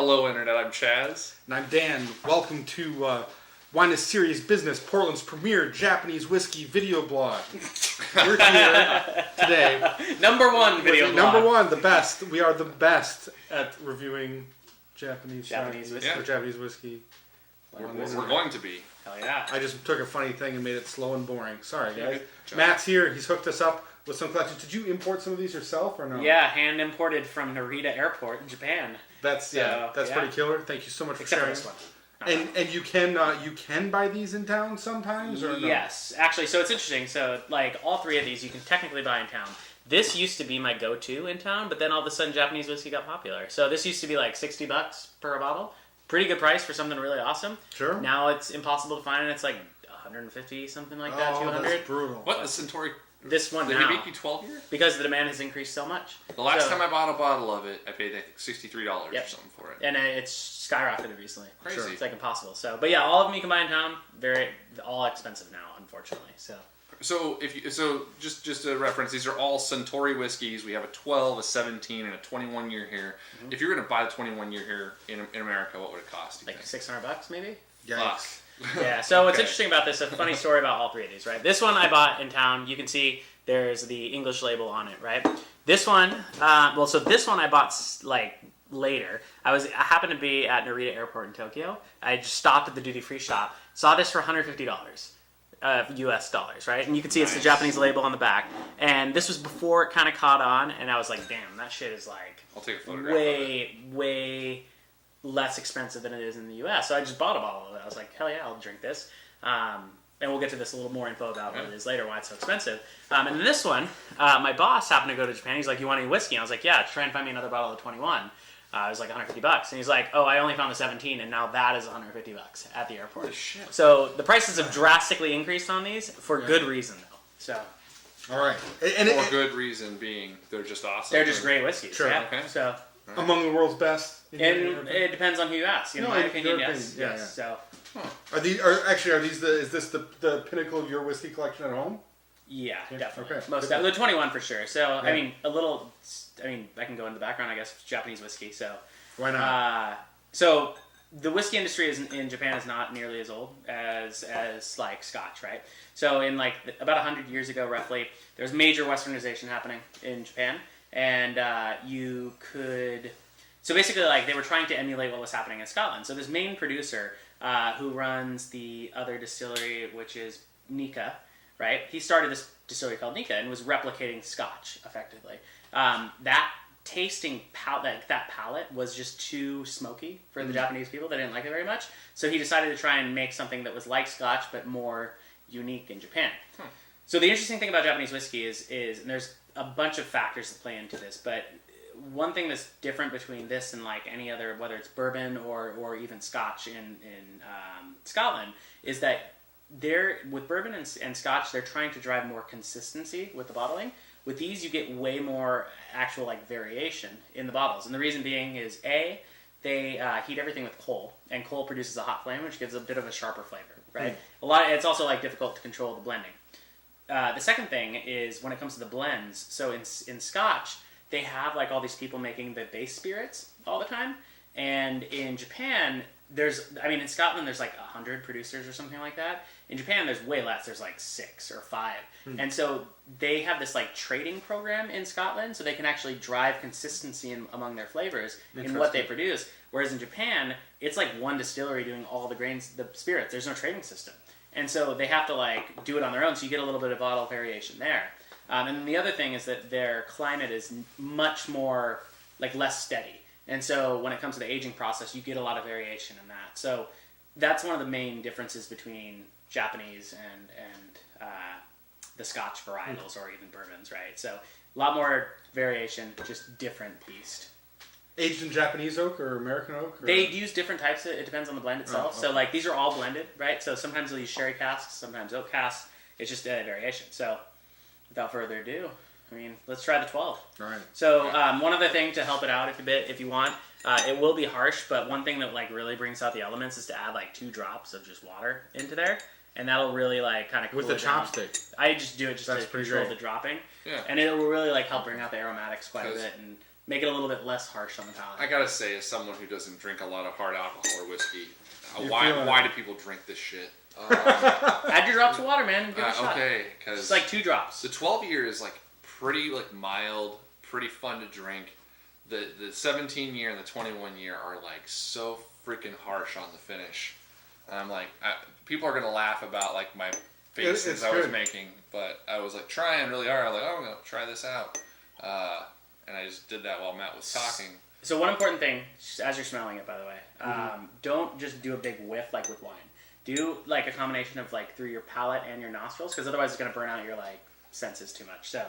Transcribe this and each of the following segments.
Hello, Internet. I'm Chaz. And I'm Dan. Welcome to Wine is Serious Business, Portland's premier Japanese whiskey video blog. We're here today. Number one video blog. Number one, the best. We are the best at reviewing Japanese whiskey. Or Japanese whiskey. We're going to be. Hell yeah. I just took a funny thing and made it slow and boring. Sorry, guys. Yeah, Matt's here. He's hooked us up with some collections. Did you import some of these yourself or no? Yeah, hand imported from Narita Airport in Japan. That's pretty killer. Thank you so much for Except sharing. for this one. And you can buy these in town sometimes, or no? Yes, actually. So it's interesting. So like all three of these, you can technically buy in town. This used to be my go-to in town, but then all of a sudden Japanese whiskey got popular. So this used to be like $60 per bottle. Pretty good price for something really awesome. Sure. Now it's impossible to find, and it's like 150, something like that, 200. That's brutal. What, the Suntory? This one the now. Hibiki 12 year? Because the demand has increased so much. The last time I bought a bottle of it, I paid I think $63 or something for it. And it's skyrocketed recently. Crazy. It's like impossible. So, but yeah, all of them you can buy in town. All expensive now, unfortunately. So just a reference, these are all Suntory whiskeys. We have a 12, a 17, and a 21 year here. Mm-hmm. If you're going to buy the 21 year here in America, what would it cost? Like $600 maybe. Yikes. Yeah. So what's interesting about this? A funny story about all three of these, right? This one I bought in town. You can see there's the English label on it, right? This one, so this one I bought like later. I happened to be at Narita Airport in Tokyo. I just stopped at the duty free shop. Saw this for $150. US dollars, right? And you can see it's the Japanese label on the back. And this was before it kind of caught on, and I was like, damn, that shit is like I'll take a photograph way less expensive than it is in the US. So I just bought a bottle of it. I was like, hell yeah, I'll drink this. And we'll get to this a little more info about what it is later, why it's so expensive. And then this one, my boss happened to go to Japan. He's like, you want any whiskey? And I was like, yeah, try and find me another bottle of 21. It was like $150. And he's like, oh, I only found the 17, and now that is $150 at the airport. Holy shit. So the prices have drastically increased on these for good reason, though. So. All right. Good reason being they're just awesome. They're just great whiskeys. Sure. Yeah. Okay. So. Among the world's best. And it depends on who you ask. In my opinion, yes. Yeah. So. Are these is this the pinnacle of your whiskey collection at home? Yeah, definitely. Okay. Most the 21 for sure. So yeah. I can go into the background. I guess it's Japanese whiskey. So why not? So the whiskey industry in Japan is not nearly as old as like Scotch, right? So in like about 100 years ago, roughly, there was major Westernization happening in Japan, and you could. So basically, like they were trying to emulate what was happening in Scotland. So this main producer who runs the other distillery, which is Nika, right? He started this distillery called Nika and was replicating Scotch effectively. That tasting that palate was just too smoky for the Japanese people. They didn't like it very much. So he decided to try and make something that was like Scotch but more unique in Japan. So the interesting thing about Japanese whiskey is and there's a bunch of factors that play into this, but one thing that's different between this and like any other, whether it's bourbon or even Scotch in Scotland, is that with bourbon and Scotch, they're trying to drive more consistency with the bottling. With these, you get way more actual like variation in the bottles, and the reason being is they heat everything with coal, and coal produces a hot flame, which gives a bit of a sharper flavor, right? It's also like difficult to control the blending. The second thing is when it comes to the blends. So in Scotch, they have like all these people making the base spirits all the time, and in Japan, in Scotland there's like 100 producers or something like that. In Japan, there's way less. There's like 6 or 5, and so they have this like trading program in Scotland, so they can actually drive consistency among their flavors in what they produce. Whereas in Japan, it's like one distillery doing all the grains, the spirits. There's no trading system, and so they have to like do it on their own. So you get a little bit of bottle variation there. And then the other thing is that their climate is much more, like, less steady. And so when it comes to the aging process, you get a lot of variation in that. So that's one of the main differences between Japanese and the Scotch varietals or even bourbons, right? So a lot more variation, just different beast. Aged in Japanese oak or American oak? Or? They use different types. It depends on the blend itself. Okay. So, like, these are all blended, right? So sometimes they'll use sherry casks, sometimes oak casks. It's just a variation. So without further ado, let's try the 12. All right. So one other thing to help it out if you want, it will be harsh, but one thing that like really brings out the elements is to add like 2 drops of just water into there, and that'll really like kind of cool with the down. chopstick. I just do it just to control the dropping, and it will really like help bring out the aromatics quite a bit and make it a little bit less harsh on the palate. I gotta say, as someone who doesn't drink a lot of hard alcohol or whiskey, You're why feeling why it. do people drink this shit? Add your drops of water, man, and give it a shot. Okay, because It's like 2 drops. the 12 year is like pretty like mild, pretty fun to drink. The 17 year and the 21 year are like so freaking harsh on the finish. And I'm like, people are gonna laugh about like my faces It's I was good. making, but I was like trying really hard. I was like, oh, I'm gonna try this out, and I just did that while Matt was talking. So one important thing, as you're smelling it, by the way, don't just do a big whiff like with wine. Do like a combination of like through your palate and your nostrils, because otherwise it's gonna burn out your like senses too much. So,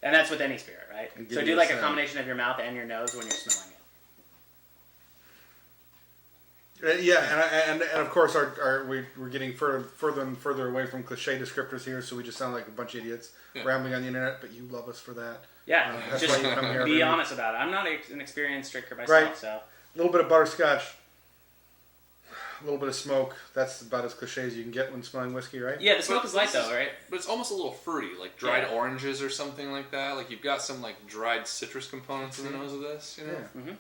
and that's with any spirit, right? And give So you do a like a scent. combination of your mouth and your nose when you're smelling it. Yeah, and of course, we're getting further and further away from cliche descriptors here, so we just sound like a bunch of idiots rambling on the internet. But you love us for that. Yeah, That's just why you come here. be honest about it. I'm not an experienced drinker myself, Right. so A little bit of butterscotch, a little bit of smoke. That's about as cliche as you can get when smelling whiskey, right? yeah, the smoke But is light this though, right? But it's almost a little fruity, like dried Yeah. oranges or something like that. Like you've got some like dried citrus components in the nose of this. You know, Yeah. hmm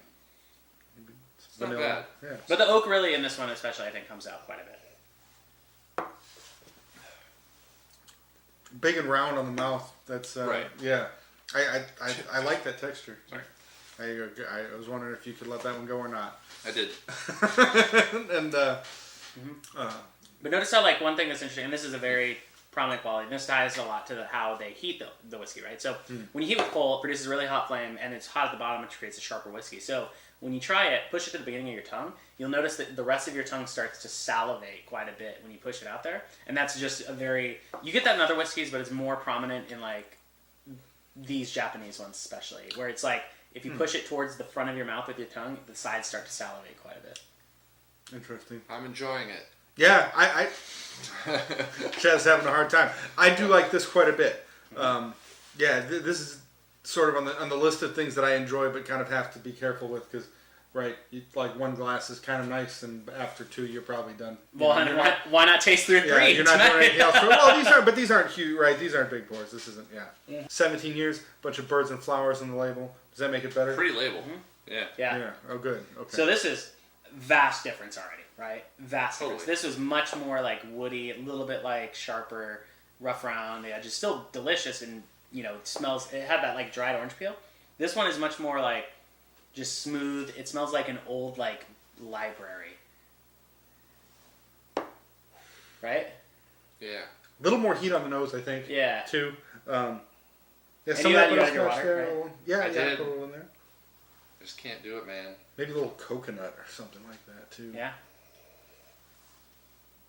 it's not bad. Yeah. But the oak really in this one especially, I think, comes out quite a bit. Big and round on the mouth. That's Right. Yeah, I like that texture. Sorry. I was wondering if you could let that one go or not. I did. And But notice how, like, one thing that's interesting, and this is a very prominent quality, and this ties a lot to how they heat the whiskey, right? So when you heat with coal, it produces a really hot flame, and it's hot at the bottom, which creates a sharper whiskey. So when you try it, push it to the beginning of your tongue, you'll notice that the rest of your tongue starts to salivate quite a bit when you push it out there. And that's just a very... You get that in other whiskeys, but it's more prominent in, like, these Japanese ones especially, where it's like, if you push it towards the front of your mouth with your tongue, the sides start to salivate quite a bit. interesting. I'm enjoying it. Yeah, I Chad's having a hard time. I do like this quite a bit. This is sort of on the list of things that I enjoy, but kind of have to be careful with because, right, like one glass is kind of nice, and after 2, you're probably done. Well, You know, and why not taste through 3? yeah, you're not tonight? doing anything else. Well, these aren't huge, right? These aren't big pours. This isn't. Yeah. 17 years, bunch of birds and flowers on the label. Does that make it better? Pretty label. Yeah. Yeah. Yeah. Oh, good. Okay. So this is vast difference already, right? Vast Totally. difference. This was much more like woody, a little bit like sharper, rough around the edges. Still delicious, and it smells. It had that like dried orange peel. This one is much more like just smooth. It smells like an old like library, right? Yeah. a little more heat on the nose, I think. Yeah. Too. Yeah. And Some you of add- that you add your butterscotch water, there. right? a little- Yeah, I yeah. did. Put a little in there. I just can't do it, man. Maybe a little coconut or something like that too. Yeah.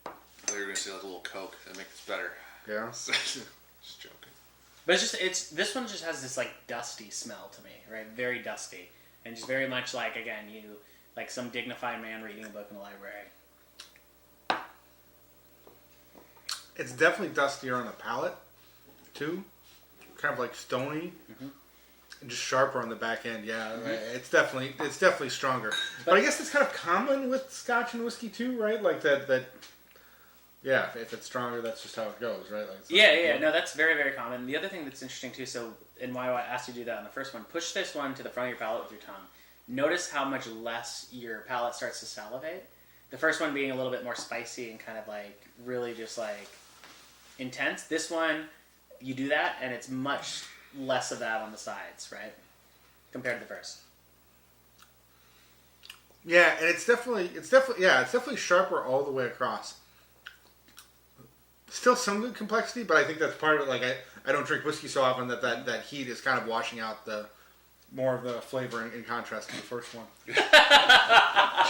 I thought you were gonna say like a little Coke. That makes it better. Yeah. Just joking. But it's this one just has this like dusty smell to me, right? Very dusty, and just very much like again like some dignified man reading a book in the library. It's definitely dustier on the palate, too. Kind of like stony, and just sharper on the back end. Yeah, right. It's definitely stronger. But I guess it's kind of common with Scotch and whiskey too, right? Like that. Yeah, if it's stronger, that's just how it goes, right? Like Yeah. No, that's very, very common. The other thing that's interesting too, and why I asked you to do that on the first one, push this one to the front of your palate with your tongue. Notice how much less your palate starts to salivate. The first one being a little bit more spicy and kind of like really just like intense. This one, you do that and it's much less of that on the sides, right? Compared to the first. Yeah, and it's definitely sharper all the way across. Still some good complexity, but I think that's part of it. Like I don't drink whiskey so often that heat is kind of washing out the more of the flavor in contrast to the first one.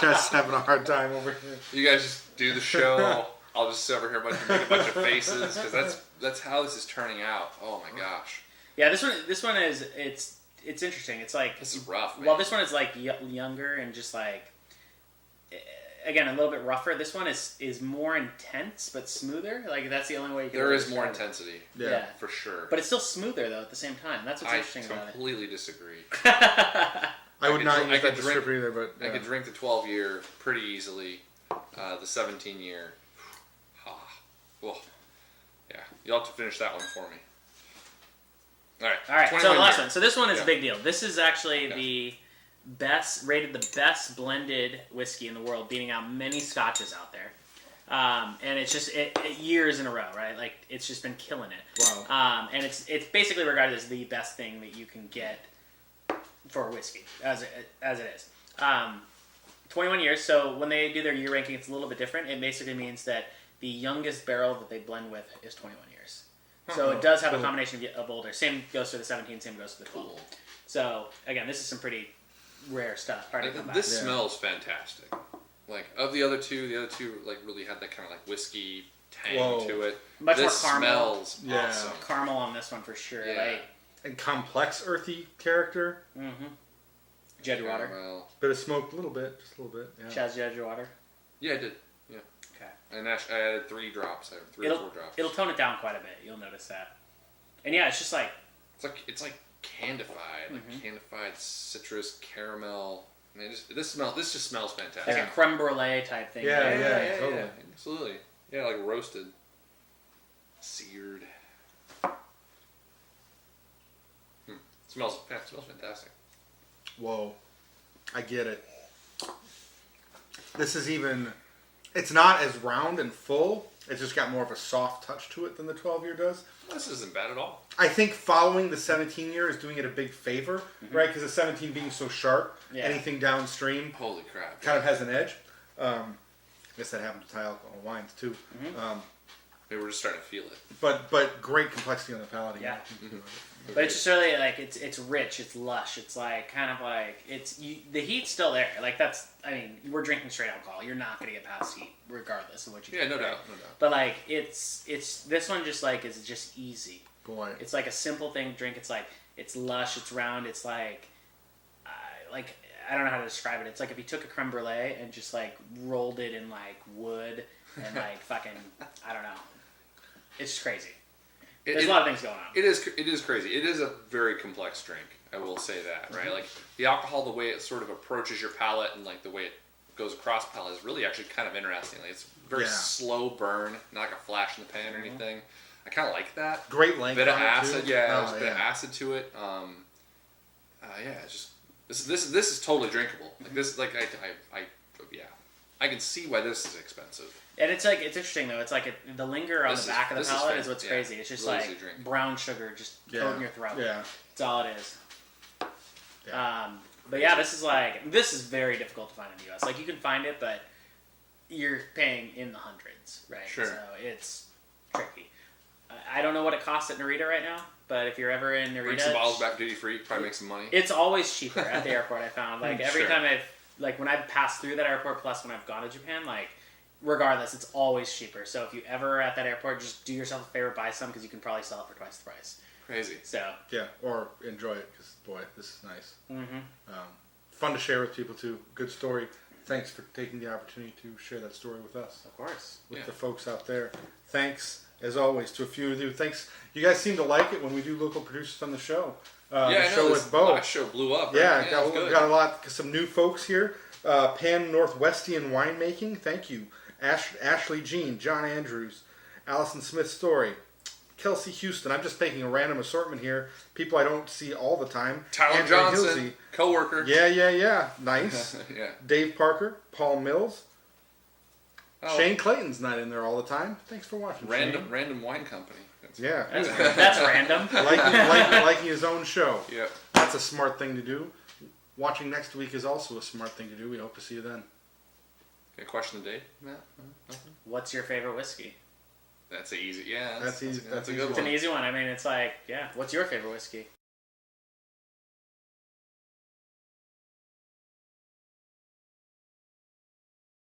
Just having a hard time over here. You guys just do the show. I'll just sit over here and make a bunch of faces because that's how this is turning out. Oh my gosh. Yeah, this one is it's interesting. It's like This is rough, man. Well, this one is like younger and just like again a little bit rougher. This one is more intense but smoother. Like that's the only way you can. There really is more describe it. intensity. Yeah. For sure. But it's still smoother though at the same time. That's what's I interesting about it. completely disagree. I would could not dr- I use that could drink- descriptor either, but I could drink the 12-year pretty easily. The 17-year. Well, yeah. You'll have to finish that one for me. All right. All right. So the 21 last year. one. So this one is Yeah. a big deal. This is actually Yeah. the best blended whiskey in the world, beating out many scotches out there. And it's just years in a row, right? Like it's just been killing it. Wow. And it's basically regarded as the best thing that you can get for whiskey, as it is. 21 years. So when they do their year ranking, it's a little bit different. It basically means that the youngest barrel that they blend with is 21 years. So it does have a combination of older. Same goes for the 17. Same goes for the 12. Cool. So again, this is some pretty rare stuff. Hard to come by. This smells fantastic. Like of the other two like really had that kind of like whiskey tang to it. Much this more caramel. smells Yeah. awesome. Caramel on this one for sure. Yeah. Like, And complex earthy character. Judge water. Caramel. Bit of smoke, a little bit, just a little bit. Yeah. Shaz Judge water. Yeah, I did. Yeah. Okay. And I added 3 drops. I have 3 or 4 drops. It'll tone it down quite a bit. You'll notice that. And yeah, it's just like It's like candified, like candified citrus caramel. I mean, this just smells fantastic. a creme brulee type thing. Yeah. Totally. Absolutely. Yeah, like roasted, seared. Smells fantastic. Whoa. I get it. This is it's not as round and full. It's just got more of a soft touch to it than the 12-year does. This isn't bad at all. I think following the 17-year is doing it a big favor, right? Because the 17 being so sharp, anything downstream Holy crap. kind of has an edge. I guess that happens to high alcohol wines too. Maybe we're just starting to feel it. But great complexity on the palate. Yeah. But it's just really like it's rich, it's lush, it's like kind of like the heat's still there. Like we're drinking straight alcohol. You're not gonna get past heat regardless of what you. Yeah, drink, no right? doubt. But like it's this one just like is just easy. Boy. It's like a simple thing to drink. It's like it's lush, it's round, it's like I don't know how to describe it. It's like if you took a creme brulee and just like rolled it in like wood and like fucking I don't know. It's just crazy. There's a lot of things going on. It is crazy. It is a very complex drink. I will say that, right? Like the alcohol, the way it sort of approaches your palate, and like the way it goes across palate is really actually kind of interesting. Like it's very slow burn, not like a flash in the pan or anything. I kind of like that. Great length. Bit of on it, acid, too. there's a bit of acid to it. It's just this is totally drinkable. Like this, like I can see why this is expensive. And it's like it's interesting though. It's like the linger on the back of the palate is what's yeah, crazy. It's just really like easy to drink. brown sugar just coating your throat. Yeah. That's all it is. Yeah. But yeah, this is very difficult to find in the U.S. Like you can find it, but you're paying in the hundreds, right? Sure. So it's tricky. I don't know what it costs at Narita right now, but if you're ever in Narita, Bring some bottles back duty free, probably make some money. it's always cheaper at the airport. I found like every Sure. time when I've passed through that airport, plus when I've gone to Japan, like regardless, it's always cheaper. So if you ever are at that airport, just do yourself a favor, buy some because you can probably sell it for twice the price. Crazy. So Yeah, or enjoy it because boy, this is nice. Fun to share with people too. Good story. Thanks for taking the opportunity to share that story with us, of course, with the folks out there. Thanks as always to a few of you. Thanks. You guys seem to like it when we do local producers on the show. The show with Bo. last show blew up. Right? Yeah, it was good. got some new folks here. Pan Northwestian Winemaking. Thank you. Ashley Jean, John Andrews, Allison Smith Story, Kelsey Houston. I'm just making a random assortment here. People I don't see all the time. Tyler Andrew Johnson, Hilsey. co-worker. Yeah. Nice. Yeah. Dave Parker, Paul Mills. Oh, Shane Clayton's not in there all the time. Thanks for watching. Shane. Random wine company. Yeah. that's random. liking his own show. Yeah. That's a smart thing to do. Watching next week is also a smart thing to do. We hope to see you then. Any question of the day, Matt? Nothing? What's your favorite whiskey? That's easy. Yeah, That's easy. That's a That's good It's one. an easy one. I mean, it's like, yeah. What's your favorite whiskey?